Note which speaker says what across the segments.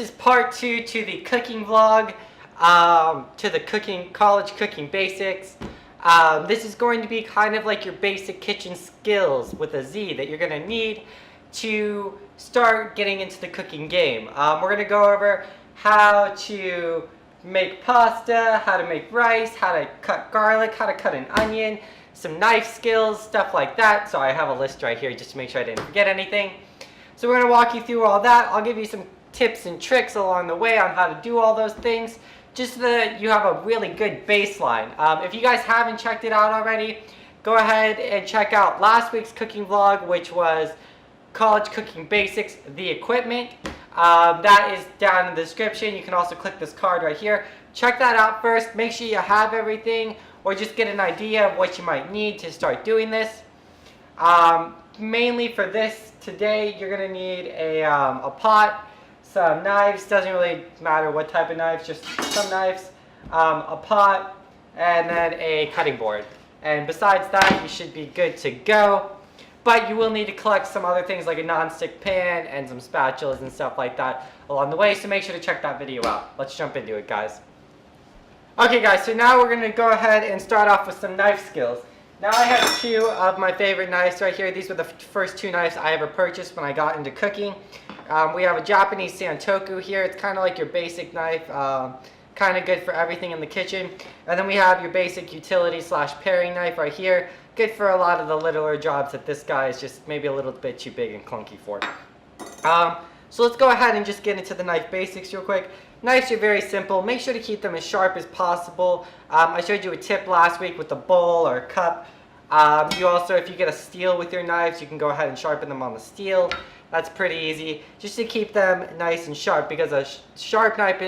Speaker 1: is part 2 to the cooking vlog, to the college cooking basics. This is going to be kind of like your basic kitchen skills with a Z that you're going to need to start getting into the cooking game. We're going to go over how to make pasta, how to make rice, how to cut garlic, how to cut an onion, some knife skills, stuff like that. So I have a list right here just to make sure I didn't forget anything. So we're going to walk you through all that. I'll give you some tips and tricks along the way on how to do all those things, just so that you have a really good baseline. If you guys haven't checked it out already, go ahead and check out last week's cooking vlog, which was college cooking basics, the equipment. That is down in the description. You can also click this card right here. Check that out first. Make sure you have everything, or just get an idea of what you might need to start doing this. Mainly for this today, you're going to need a pot, some knives, doesn't really matter what type of knives, just some knives, a pot, and then a cutting board. And besides that, you should be good to go. But you will need to collect some other things like a non-stick pan and some spatulas and stuff like that along the way, so make sure to check that video out. Let's jump into it, guys. Okay guys, so now we're going to go ahead and start off with some knife skills. Now I have two of my favorite knives right here. These were the first two knives I ever purchased when I got into cooking. We have a Japanese Santoku here. It's kind of like your basic knife, kind of good for everything in the kitchen. And then we have your basic utility / paring knife right here. Good for a lot of the littler jobs that this guy is just maybe a little bit too big and clunky for. So let's go ahead and just get into the knife basics real quick. Knives are very simple. Make sure to keep them as sharp as possible. I showed you a tip last week with a bowl or a cup. You also, if you get a steel with your knives, you can go ahead and sharpen them on the steel. That's pretty easy, just to keep them nice and sharp, because a sharp knife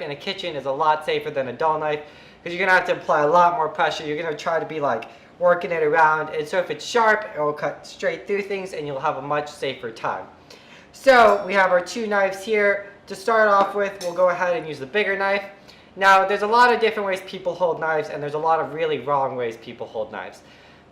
Speaker 1: in a kitchen is a lot safer than a dull knife, because you're going to have to apply a lot more pressure. You're going to try to be like working it around, and so if it's sharp, it will cut straight through things and you'll have a much safer time. So we have our two knives here. To start off with, we'll go ahead and use the bigger knife. Now, there's a lot of different ways people hold knives, and there's a lot of really wrong ways people hold knives.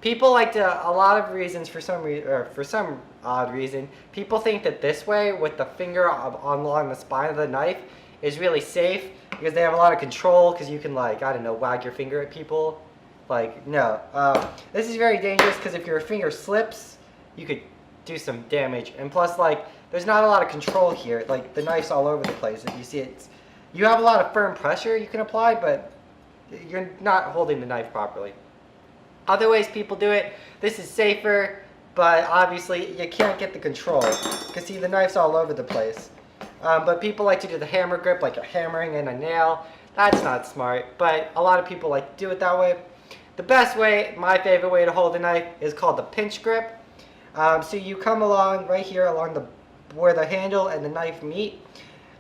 Speaker 1: People like to, a lot of reasons, for some odd reason, people think that this way, with the finger along the spine of the knife, is really safe, because they have a lot of control, because you can, like, I don't know, wag your finger at people. Like, no. This is very dangerous, because if your finger slips, you could do some damage. And plus, like, there's not a lot of control here. Like, the knife's all over the place. If you see it, you have a lot of firm pressure you can apply, but you're not holding the knife properly. Other ways people do it, this is safer, but obviously you can't get the control, because see, the knife's all over the place. But people like to do the hammer grip, like you're hammering in a nail. That's not smart, but a lot of people like to do it that way. The best way, my favorite way to hold a knife, is called the pinch grip. So you come along right here along where the handle and the knife meet,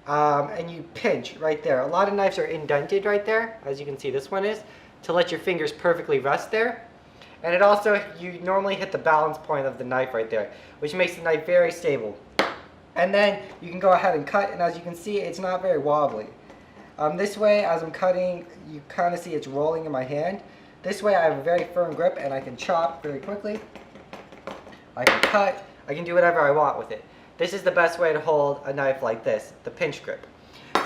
Speaker 1: and you pinch right there. A lot of knives are indented right there, as you can see this one is, to let your fingers perfectly rest there. And it also, you normally hit the balance point of the knife right there, which makes the knife very stable. And then you can go ahead and cut, and as you can see, it's not very wobbly. This way, as I'm cutting, you kind of see it's rolling in my hand. This way I have a very firm grip, and I can chop very quickly. I can cut, I can do whatever I want with it. This is the best way to hold a knife like this, the pinch grip.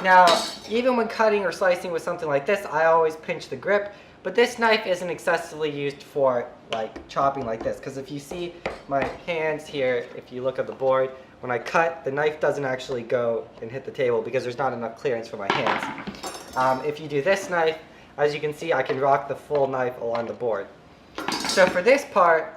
Speaker 1: Now, even when cutting or slicing with something like this, I always pinch the grip, but this knife isn't excessively used for like chopping like this, because if you see my hands here, if you look at the board, when I cut, the knife doesn't actually go and hit the table because there's not enough clearance for my hands. If you do this knife, as you can see, I can rock the full knife along the board. So for this part,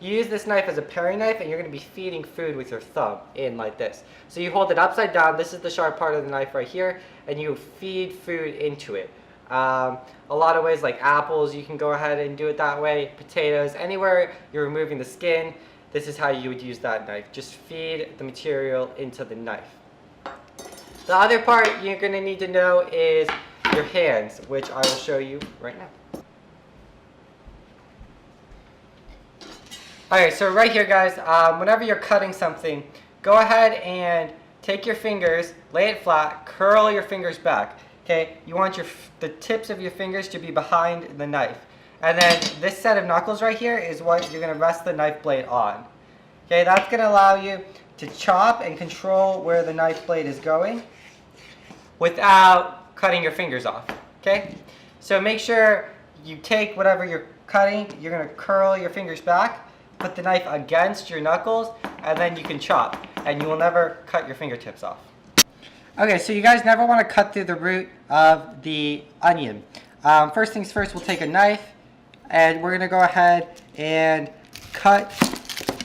Speaker 1: you use this knife as a paring knife, and you're going to be feeding food with your thumb in like this. So you hold it upside down, this is the sharp part of the knife right here, and you feed food into it. A lot of ways, like apples, you can go ahead and do it that way. Potatoes, anywhere you're removing the skin, this is how you would use that knife. Just feed the material into the knife. The other part you're going to need to know is your hands, which I will show you right now. Alright, so right here, guys, whenever you're cutting something, go ahead and take your fingers, lay it flat, curl your fingers back. Okay, you want the tips of your fingers to be behind the knife. And then this set of knuckles right here is what you're going to rest the knife blade on. Okay, that's going to allow you to chop and control where the knife blade is going without cutting your fingers off, okay? So make sure you take whatever you're cutting, you're gonna curl your fingers back, put the knife against your knuckles, and then you can chop, and you will never cut your fingertips off. Okay, so you guys never wanna cut through the root of the onion. First things first, we'll take a knife, and we're gonna go ahead and cut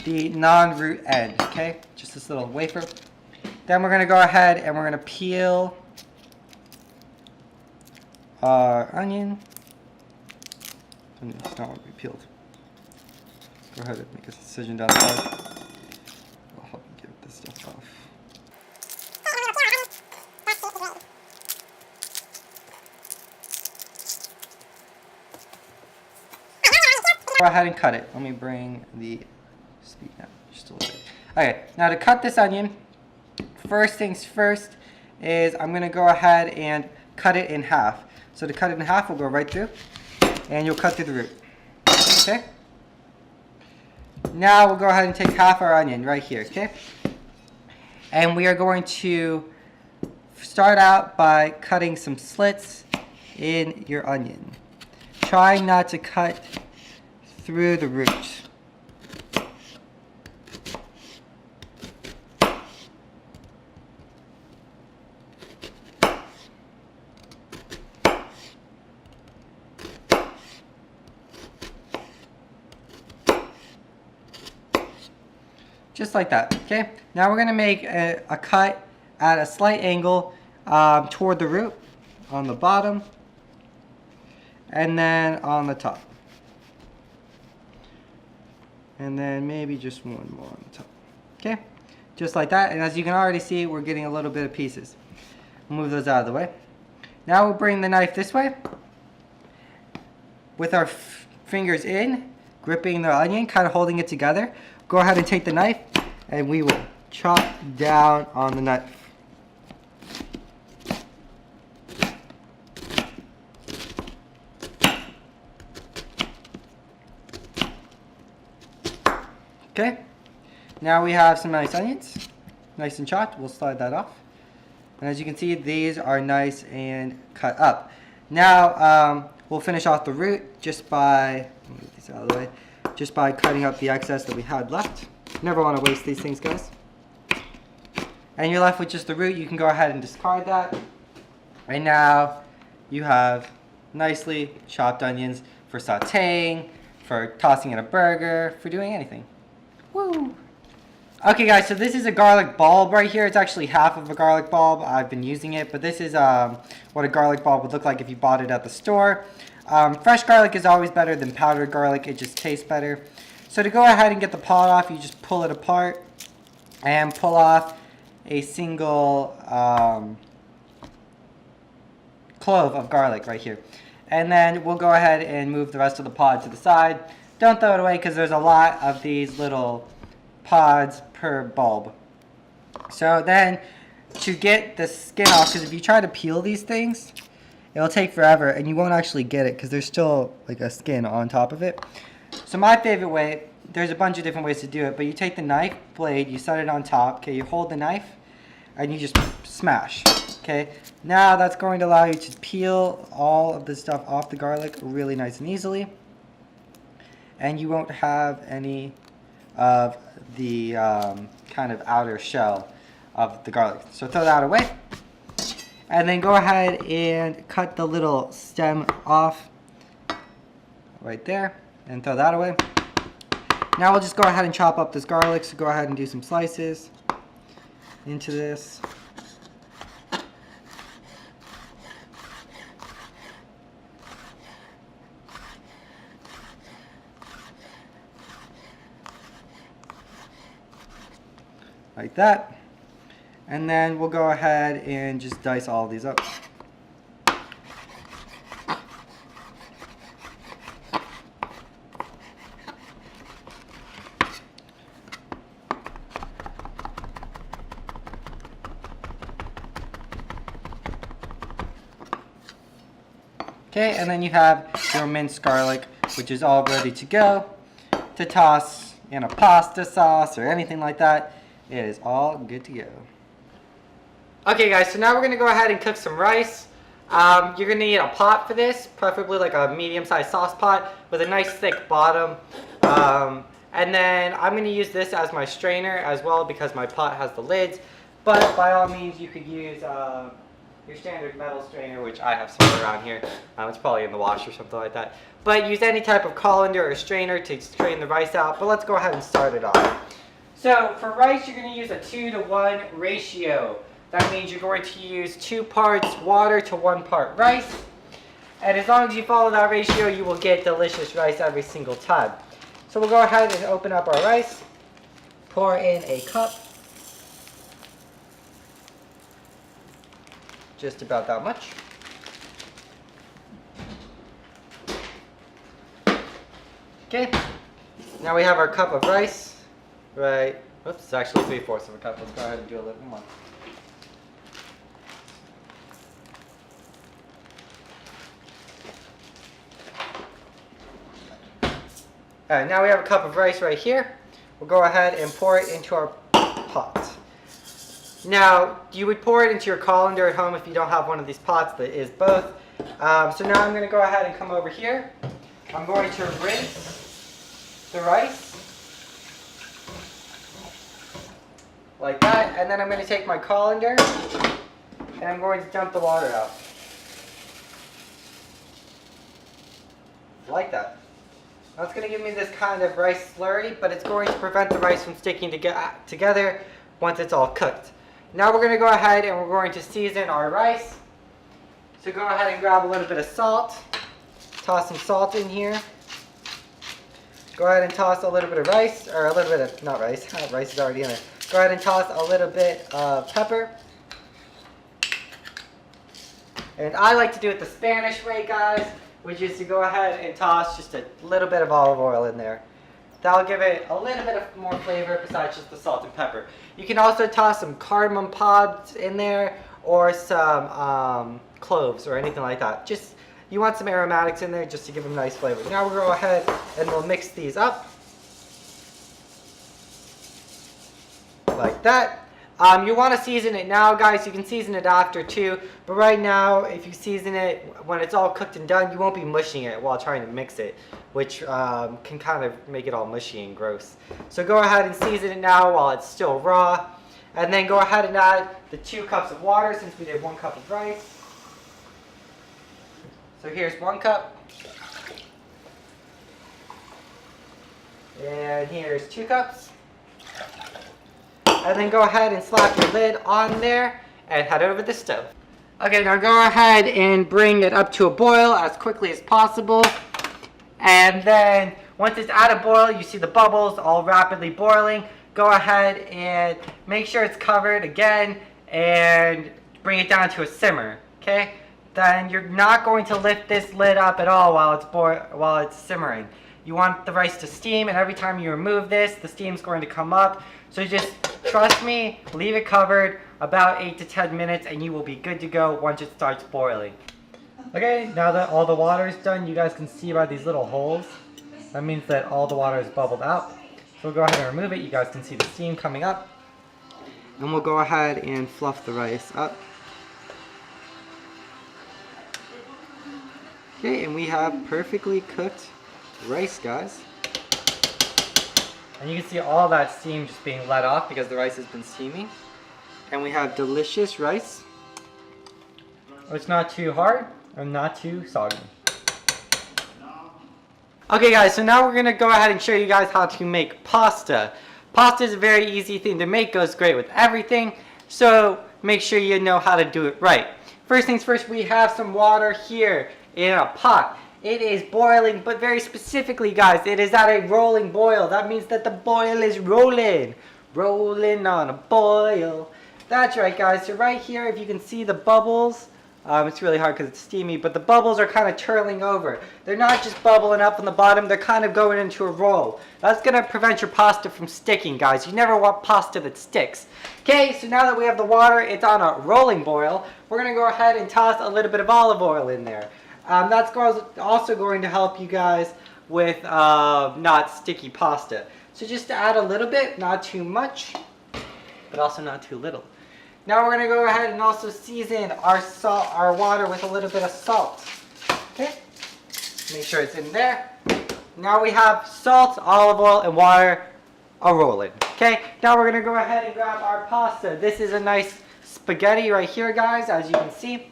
Speaker 1: the non-root end, okay? Just this little wafer. Then we're gonna go ahead and we're gonna peel our onion. It's not what we peeled. Go ahead and make a incision down the side. I'll help you get this stuff off. Go ahead and cut it. Let me bring the speed down just a little bit. Okay, now to cut this onion, first things first is I'm going to go ahead and cut it in half. So to cut it in half, we'll go right through, and you'll cut through the root. Okay? Now we'll go ahead and take half our onion right here, okay? And we are going to start out by cutting some slits in your onion. Try not to cut through the root. Just like that, okay? Now we're gonna make a cut at a slight angle toward the root on the bottom and then on the top. And then maybe just one more on the top, okay? Just like that, and as you can already see, we're getting a little bit of pieces. We'll move those out of the way. Now we'll bring the knife this way with our fingers in, gripping the onion, kind of holding it together. Go ahead and take the knife, and we will chop down on the knife. Okay, now we have some nice onions, nice and chopped. We'll slide that off. And as you can see, these are nice and cut up. Now, we'll finish off the root just by, let me get these out of the way, just by cutting up the excess that we had left. Never want to waste these things, guys. And you're left with just the root. You can go ahead and discard that. And now you have nicely chopped onions for sauteing, for tossing in a burger, for doing anything. Woo! Okay guys, so this is a garlic bulb right here. It's actually half of a garlic bulb. I've been using it, but this is what a garlic bulb would look like if you bought it at the store. Fresh garlic is always better than powdered garlic. It just tastes better. So to go ahead and get the pod off, you just pull it apart and pull off a single clove of garlic right here. And then we'll go ahead and move the rest of the pod to the side. Don't throw it away because there's a lot of these little pods per bulb. So then to get the skin off, because if you try to peel these things, it'll take forever and you won't actually get it because there's still like a skin on top of it. So my favorite way, there's a bunch of different ways to do it, but you take the knife blade, you set it on top, okay, you hold the knife and you just smash, okay. Now that's going to allow you to peel all of this stuff off the garlic really nice and easily, and you won't have any of the kind of outer shell of the garlic. So throw that away. And then go ahead and cut the little stem off right there and throw that away. Now we'll just go ahead and chop up this garlic. So go ahead and do some slices into this. Like that. And then we'll go ahead and just dice all of these up. Okay, and then you have your minced garlic, which is all ready to go to toss in a pasta sauce or anything like that. It is all good to go. Okay guys, so now we're going to go ahead and cook some rice. You're going to need a pot for this, preferably like a medium-sized sauce pot with a nice thick bottom. And then I'm going to use this as my strainer as well because my pot has the lids. But by all means, you could use your standard metal strainer, which I have somewhere around here. It's probably in the wash or something like that. But use any type of colander or strainer to strain the rice out. But let's go ahead and start it off. So for rice, you're going to use a 2-to-1 ratio. That means you're going to use 2 parts water to 1 part rice. And as long as you follow that ratio, you will get delicious rice every single time. So we'll go ahead and open up our rice. Pour in a cup. Just about that much. Okay. Now we have our cup of rice. Right. Oops, it's actually 3/4 of a cup. Let's go ahead and do a little more. Alright, now we have a cup of rice right here. We'll go ahead and pour it into our pot. Now, you would pour it into your colander at home if you don't have one of these pots that is both. So now I'm going to go ahead and come over here. I'm going to rinse the rice. Like that. And then I'm going to take my colander and I'm going to dump the water out. Like that. That's going to give me this kind of rice slurry, but it's going to prevent the rice from sticking together once it's all cooked. Now we're going to go ahead and we're going to season our rice. So go ahead and grab a little bit of salt. Toss some salt in here. Go ahead and toss a little bit of rice, or a little bit of, not rice, rice is already in it. Go ahead and toss a little bit of pepper. And I like to do it the Spanish way, guys, which is to go ahead and toss just a little bit of olive oil in there. That'll give it a little bit of more flavor besides just the salt and pepper. You can also toss some cardamom pods in there or some cloves or anything like that. Just, you want some aromatics in there just to give them nice flavor. Now we'll go ahead and we'll mix these up. Like that. You want to season it now, guys. You can season it after too, but right now, if you season it when it's all cooked and done, you won't be mushing it while trying to mix it, which can kind of make it all mushy and gross. So go ahead and season it now while it's still raw, and then go ahead and add the 2 cups of water since we did 1 cup of rice. So here's 1 cup, and here's 2 cups. And then go ahead and slap your lid on there and head over the stove. Okay, now go ahead and bring it up to a boil as quickly as possible. And then once it's at a boil, you see the bubbles all rapidly boiling. Go ahead and make sure it's covered again and bring it down to a simmer, okay? Then you're not going to lift this lid up at all while it's simmering. You want the rice to steam, and every time you remove this, the steam's going to come up. So just trust me, leave it covered about 8 to 10 minutes and you will be good to go once it starts boiling. Okay, now that all the water is done, you guys can see by these little holes. That means that all the water is bubbled out. So we'll go ahead and remove it. You guys can see the steam coming up. And we'll go ahead and fluff the rice up. Okay, and we have perfectly cooked rice, guys. And you can see all that steam just being let off because the rice has been steaming. And we have delicious rice. It's not too hard or not too soggy. Okay guys, so now we're going to go ahead and show you guys how to make pasta. Pasta is a very easy thing to make, goes great with everything. So make sure you know how to do it right. First things first, we have some water here in a pot. It is boiling, but very specifically, guys, it is at a rolling boil. That means that the boil is rolling. Rolling on a boil. That's right, guys. So right here, if you can see the bubbles, it's really hard because it's steamy, but the bubbles are kind of turling over. They're not just bubbling up on the bottom, they're kind of going into a roll. That's going to prevent your pasta from sticking, guys. You never want pasta that sticks. Okay, so now that we have the water, it's on a rolling boil, we're going to go ahead and toss a little bit of olive oil in there. That's also going to help you guys with not sticky pasta. So just add a little bit, not too much. but also not too little. Now we're gonna go ahead and also season our water with a little bit of salt. Okay, make sure it's in there. Now we have salt, olive oil, and water a-rolling. Okay, now we're gonna go ahead and grab our pasta. This is a nice spaghetti right here, guys, as you can see.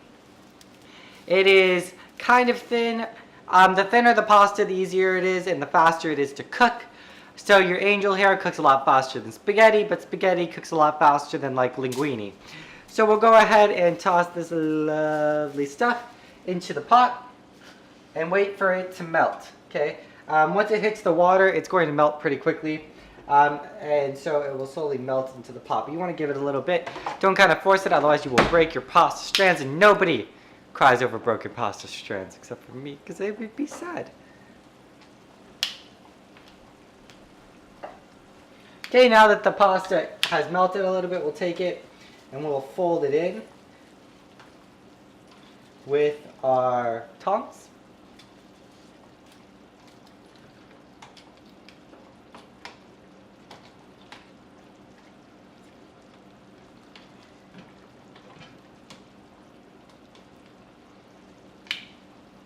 Speaker 1: It is kind of thin. The thinner the pasta, the easier it is and the faster it is to cook. So your angel hair cooks a lot faster than spaghetti, but spaghetti cooks a lot faster than like linguine. So we'll go ahead and toss this lovely stuff into the pot and wait for it to melt. Okay, once it hits the water, it's going to melt pretty quickly. And so it will slowly melt into the pot. But you want to give it a little bit. Don't kind of force it, otherwise you will break your pasta strands, and nobody cries over broken pasta strands except for me, because they would be sad. Okay, now that the pasta has melted a little bit, we'll take it and we'll fold it in with our tongs.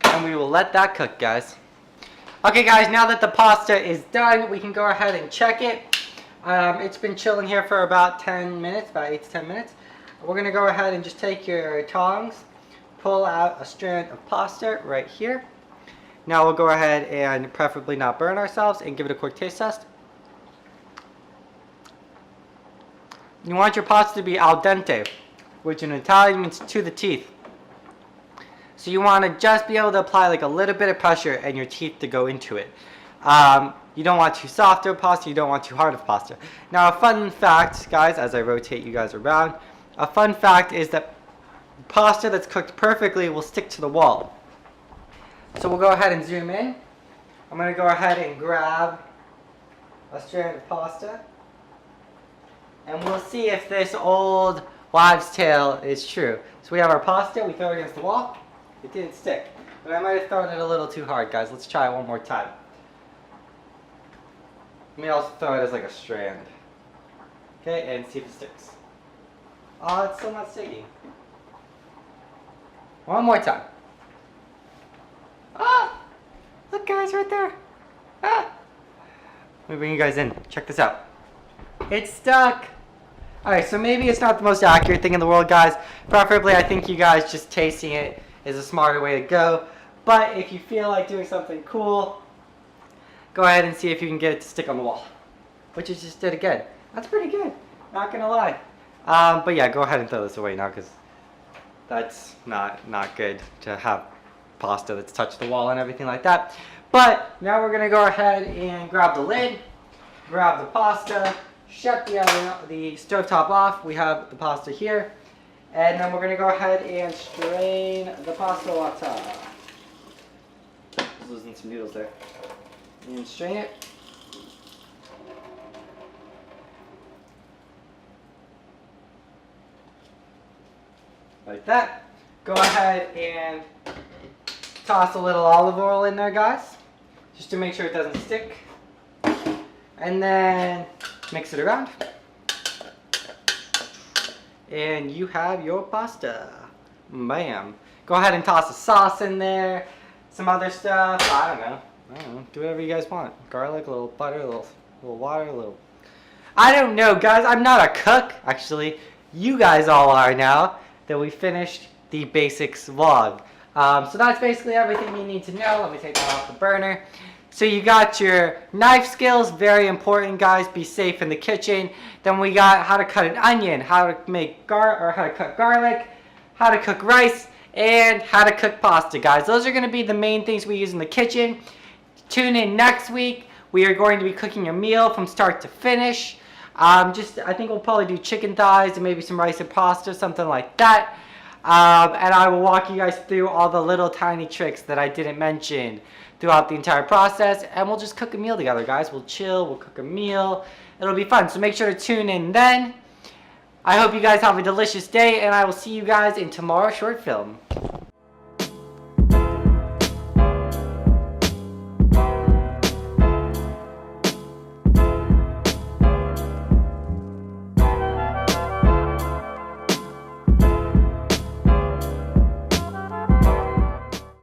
Speaker 1: And we will let that cook, guys. Okay, guys, now that the pasta is done, we can go ahead and check it. It's been chilling here for about 10 minutes, about 8 to 10 minutes. We're going to go ahead and just take your tongs, pull out a strand of pasta right here. Now we'll go ahead and preferably not burn ourselves and give it a quick taste test. You want your pasta to be al dente, which in Italian means to the teeth. So you want to just be able to apply like a little bit of pressure and your teeth to go into it. You don't want too soft of pasta, you don't want too hard of pasta. Now a fun fact, guys, as I rotate you guys around, a fun fact is that pasta that's cooked perfectly will stick to the wall. So we'll go ahead and zoom in. I'm going to go ahead and grab a strand of pasta. And we'll see if this old wives' tale is true. So we have our pasta, we throw it against the wall. It didn't stick. But I might have thrown it a little too hard, guys. Let's try it one more time. Let me also throw it as like a strand. Okay, and see if it sticks. Oh, it's still not sticking. One more time. Ah! Look, guys, right there. Ah! Let me bring you guys in. Check this out. It's stuck. Alright, so maybe it's not the most accurate thing in the world, guys. Preferably, I think you guys just tasting it is a smarter way to go. But if you feel like doing something cool, go ahead and see if you can get it to stick on the wall. Which it just did again. That's pretty good. Not gonna lie. But yeah, go ahead and throw this away now, because that's not good to have pasta that's touched the wall and everything like that. But now we're gonna go ahead and grab the lid, grab the pasta, shut the stovetop off. We have the pasta here. And then we're gonna go ahead and strain the pasta water. Just losing some noodles there. And strain it. Like that. Go ahead and toss a little olive oil in there, guys, just to make sure it doesn't stick. And then mix it around. And you have your pasta. Bam. Go ahead and toss a sauce in there. Some other stuff. I don't know. Do whatever you guys want. Garlic, a little butter, a little water, a little... I don't know, guys. I'm not a cook, actually. You guys all are now that we finished the basics vlog. So that's basically everything you need to know. Let me take that off the burner. So you got your knife skills, very important, guys. Be safe in the kitchen. Then we got how to cut an onion, how to cut garlic, how to cook rice, and how to cook pasta, guys. Those are going to be the main things we use in the kitchen. Tune in next week. We are going to be cooking a meal from start to finish. I think we'll probably do chicken thighs and maybe some rice and pasta, something like that. And I will walk you guys through all the little tiny tricks that I didn't mention throughout the entire process, and we'll just cook a meal together, guys. We'll chill, we'll cook a meal. It'll be fun, so make sure to tune in then. I hope you guys have a delicious day, and I will see you guys in tomorrow's short film.